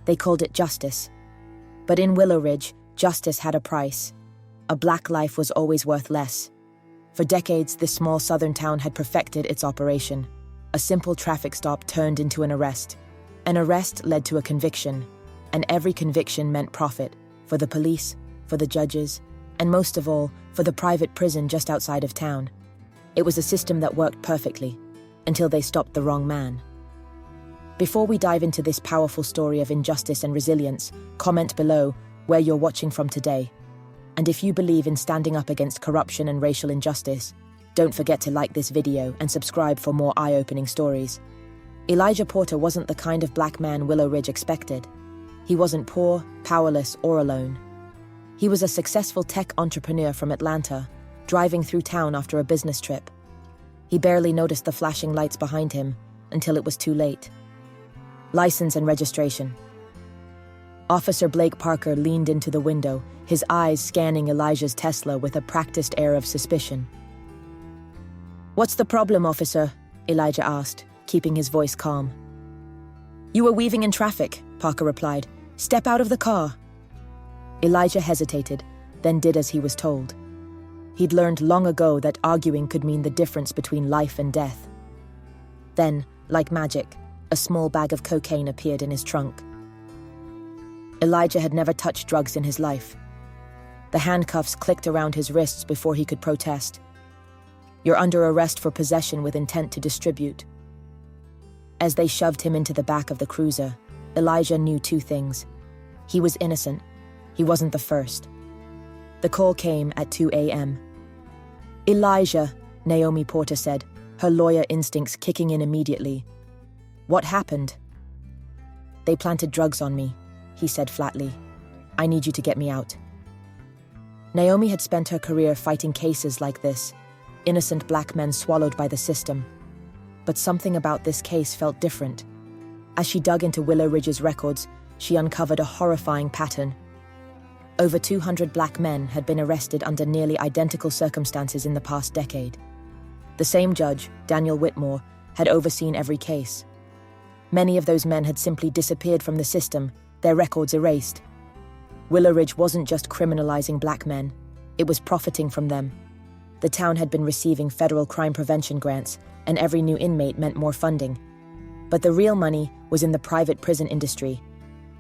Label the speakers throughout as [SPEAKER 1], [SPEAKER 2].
[SPEAKER 1] They called it justice. But in Willow Ridge, justice had a price. A black life was always worth less. For decades, this small southern town had perfected its operation. A simple traffic stop turned into an arrest. An arrest led to a conviction, and every conviction meant profit for the police, for the judges, and most of all, for the private prison just outside of town. It was a system that worked perfectly, until they stopped the wrong man. Before we dive into this powerful story of injustice and resilience, comment below where you're watching from today. And if you believe in standing up against corruption and racial injustice, don't forget to like this video and subscribe for more eye-opening stories. Elijah Porter wasn't the kind of black man Willow Ridge expected. He wasn't poor, powerless, or alone. He was a successful tech entrepreneur from Atlanta, driving through town after a business trip. He barely noticed the flashing lights behind him until it was too late. License and registration. Officer Blake Parker leaned into the window, his eyes scanning Elijah's Tesla with a practiced air of suspicion. "What's the problem, officer?" Elijah asked, keeping his voice calm. "You were weaving in traffic," Parker replied. "Step out of the car." Elijah hesitated, then did as he was told. He'd learned long ago that arguing could mean the difference between life and death. Then, like magic, a small bag of cocaine appeared in his trunk. Elijah had never touched drugs in his life. The handcuffs clicked around his wrists before he could protest. "You're under arrest for possession with intent to distribute." As they shoved him into the back of the cruiser, Elijah knew two things. He was innocent. He wasn't the first. The call came at 2 a.m. "Elijah," Naomi Porter said, her lawyer instincts kicking in immediately. "What happened?" "They planted drugs on me," he said flatly. "I need you to get me out." Naomi had spent her career fighting cases like this, innocent black men swallowed by the system. But something about this case felt different. As she dug into Willow Ridge's records, she uncovered a horrifying pattern. Over 200 black men had been arrested under nearly identical circumstances in the past decade. The same judge, Daniel Whitmore, had overseen every case. Many of those men had simply disappeared from the system, their records erased. Willow Ridge wasn't just criminalizing black men, it was profiting from them. The town had been receiving federal crime prevention grants, and every new inmate meant more funding. But the real money was in the private prison industry,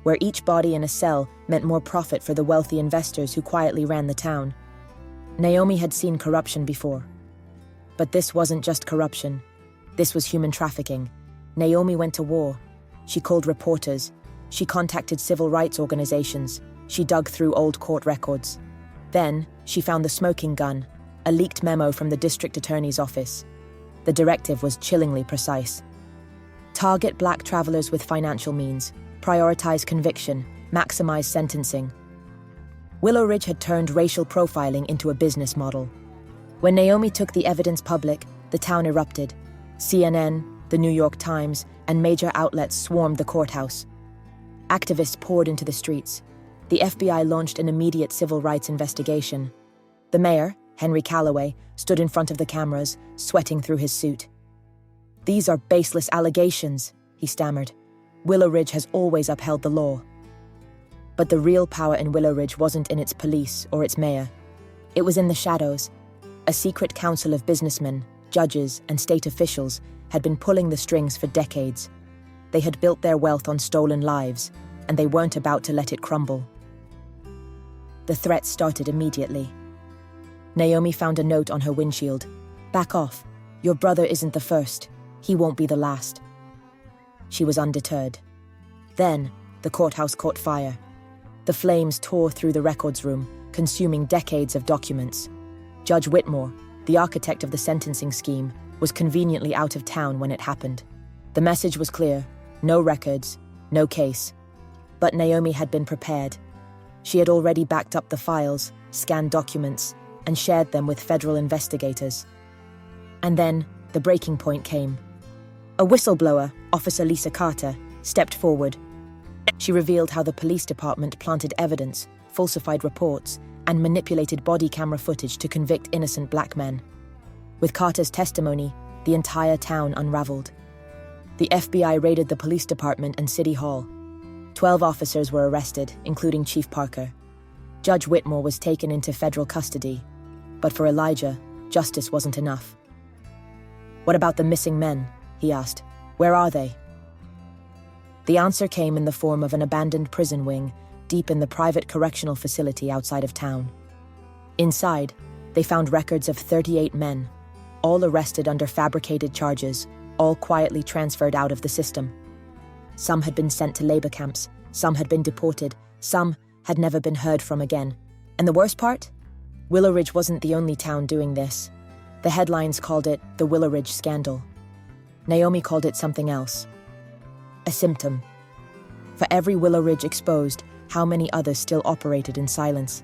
[SPEAKER 1] where each body in a cell meant more profit for the wealthy investors who quietly ran the town. Naomi had seen corruption before. But this wasn't just corruption. This was human trafficking. Naomi went to war. She called reporters. She contacted civil rights organizations. She dug through old court records. Then, she found the smoking gun, a leaked memo from the district attorney's office. The directive was chillingly precise. Target black travelers with financial means. Prioritize conviction. Maximize sentencing. Willow Ridge had turned racial profiling into a business model. When Naomi took the evidence public, the town erupted. CNN, the New York Times, and major outlets swarmed the courthouse. Activists poured into the streets. The FBI launched an immediate civil rights investigation. The mayor, Henry Callaway, stood in front of the cameras, sweating through his suit. "These are baseless allegations," he stammered. "Willow Ridge has always upheld the law." But the real power in Willow Ridge wasn't in its police or its mayor. It was in the shadows. A secret council of businessmen, judges, and state officials had been pulling the strings for decades. They had built their wealth on stolen lives, and they weren't about to let it crumble. The threats started immediately. Naomi found a note on her windshield. "Back off. Your brother isn't the first. He won't be the last." She was undeterred. Then, the courthouse caught fire. The flames tore through the records room, consuming decades of documents. Judge Whitmore, the architect of the sentencing scheme, was conveniently out of town when it happened. The message was clear: no records, no case. But Naomi had been prepared. She had already backed up the files, scanned documents, and shared them with federal investigators. And then, the breaking point came. A whistleblower, Officer Lisa Carter, stepped forward. She revealed how the police department planted evidence, falsified reports, and manipulated body camera footage to convict innocent black men. With Carter's testimony, the entire town unraveled. The FBI raided the police department and City Hall. 12 officers were arrested, including Chief Parker. Judge Whitmore was taken into federal custody, but for Elijah, justice wasn't enough. "What about the missing men?" he asked. "Where are they?" The answer came in the form of an abandoned prison wing deep in the private correctional facility outside of town. Inside, they found records of 38 men, all arrested under fabricated charges, all quietly transferred out of the system. Some had been sent to labor camps, some had been deported, some had never been heard from again. And the worst part? Willow Ridge wasn't the only town doing this. The headlines called it the Willow Ridge Scandal. Naomi called it something else. A symptom. For every Willow Ridge exposed, how many others still operated in silence?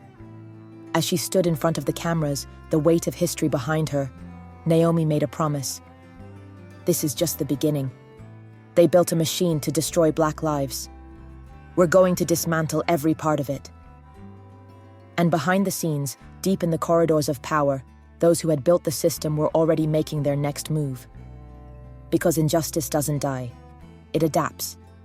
[SPEAKER 1] As she stood in front of the cameras, the weight of history behind her, Naomi made a promise. This is just the beginning. They built a machine to destroy Black lives. We're going to dismantle every part of it. And behind the scenes, deep in the corridors of power, those who had built the system were already making their next move. Because injustice doesn't die. It adapts.